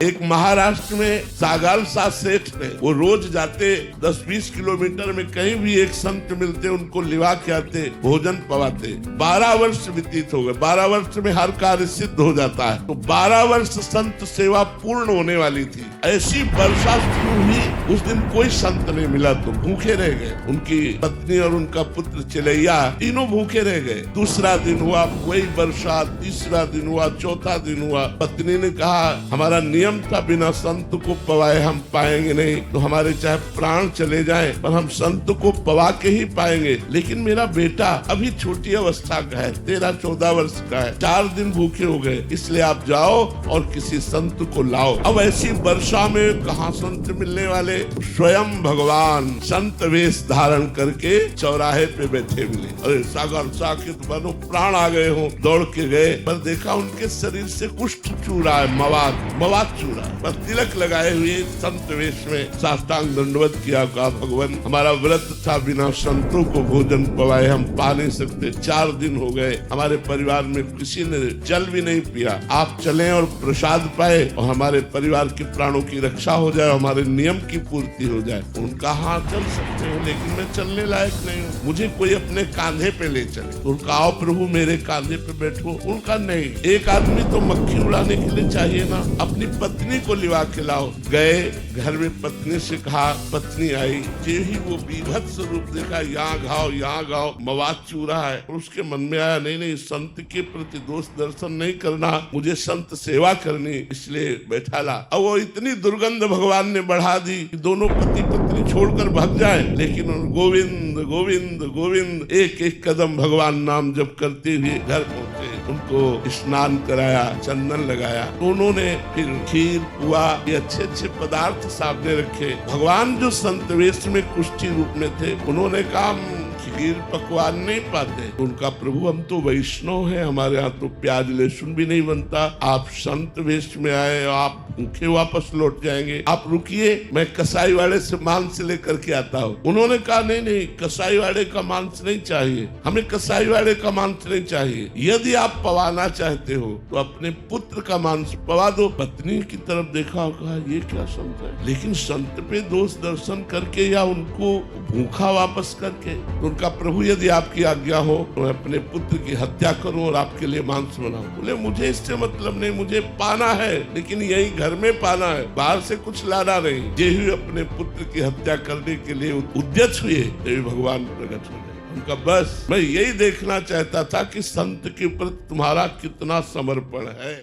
एक महाराष्ट्र में सागालसा सेठ ने, वो रोज जाते 10-20 किलोमीटर में कहीं भी एक संत मिलते, उनको लिवा के आते, भोजन पवाते। 12 वर्ष व्यतीत हो गए। 12 वर्ष में हर कार्य सिद्ध हो जाता है। तो 12 वर्ष संत सेवा पूर्ण होने वाली थी। ऐसी वर्षा शुरू हुई, उस दिन कोई संत नहीं मिला, तो भूखे रह गए। उनकी पत्नी और उनका पुत्र चिलैया तीनों भूखे रह गए। दूसरा दिन हुआ, वही वर्षा। तीसरा दिन हुआ, चौथा दिन हुआ। पत्नी ने कहा, हमारा नियम था, बिना संत को पवाए हम पाएंगे नहीं, तो हमारे चाहे प्राण चले जाएं, पर हम संत को पवा के ही पाएंगे। लेकिन मेरा बेटा अभी छोटी अवस्था का है, 13-14 वर्ष का है, 4 दिन भूखे हो गए, इसलिए आप जाओ और किसी संत को लाओ। अब ऐसी वर्षा में कहाँ संत मिलने वाले? स्वयं भगवान संत वेश धारण करके चौराहे पे बैठे मिले। अरे सागालसा के तो मानो प्राण आ गए हो, दौड़ के गए, पर देखा उनके शरीर से कुष्ठ चू रहा है, मवाद चूरा, पर तिलक लगाए हुए संत वेश में साष्टांग दंडवत किया। कहा, भगवान हमारा व्रत था, बिना संतों को भोजन पवाए हम पा नहीं सकते। 4 दिन हो गए, हमारे परिवार में किसी ने जल भी नहीं पिया। आप चलें और प्रसाद पाए और हमारे परिवार के प्राणों की रक्षा हो जाए, हमारे नियम की पूर्ति हो जाए। उनका हाँ चल सकते हो, लेकिन मैं चलने लायक नहीं हूँ, मुझे कोई अपने कांधे पे ले चले। उनका आओ प्रभु मेरे कांधे पे बैठो। उनका नहीं, एक आदमी तो मक्खी उड़ाने के लिए चाहिए ना, अपनी पत्नी को लिवा के लाओ। गए, घर में पत्नी से कहा, पत्नी आई, जे ही वो बीभत्स रूप देखा, यहाँ घाव मवाद चूरा है। और उसके मन में आया, नहीं संत के प्रति दोष दर्शन नहीं करना, मुझे संत सेवा करनी, इसलिए बैठा ला। अब वो इतनी दुर्गंध भगवान ने बढ़ा दी कि दोनों पति पत्नी छोड़कर भाग जाए, लेकिन गोविंद गोविंद गोविंद एक एक कदम भगवान नाम जप करते हुए घर पहुंचे। उनको स्नान कराया, चंदन लगाया। उन्होंने फिर खीर, पुआ, ये अच्छे पदार्थ सामने रखे। भगवान जो संत वेश में कुष्ठी रूप में थे, उन्होंने कहा, खीर पकवान नहीं पाते। उनका, प्रभु हम तो वैष्णव हैं, हमारे यहाँ तो प्याज लहसुन भी नहीं बनता। आप संत वेश में आए, आप भूखे वापस लौट जाएंगे, आप रुकिए, मैं कसाई वाले से मांस लेकर के आता हूँ। उन्होंने कहा, नहीं कसाई वाले का मांस नहीं चाहिए, हमें कसाई वाले का मांस नहीं चाहिए। यदि आप पवाना चाहते हो तो अपने पुत्र का मांस पवा दो। पत्नी की तरफ देखा और कहा, ये क्या संत है? लेकिन संत पे दोष दर्शन करके या उनको भूखा वापस करके? तो उनका, प्रभु यदि आपकी आज्ञा हो तो मैं अपने पुत्र की हत्या करूं और आपके लिए मांस बनाऊं। बोले, मुझे इससे मतलब नहीं, मुझे पाना है, लेकिन यही घर में पाना है, बाहर से कुछ लाना नहीं। जे ही अपने पुत्र की हत्या करने के लिए उद्यत हुए, देवी भगवान प्रकट हो गए। उनका, बस मैं यही देखना चाहता था कि संत के प्रति तुम्हारा कितना समर्पण है।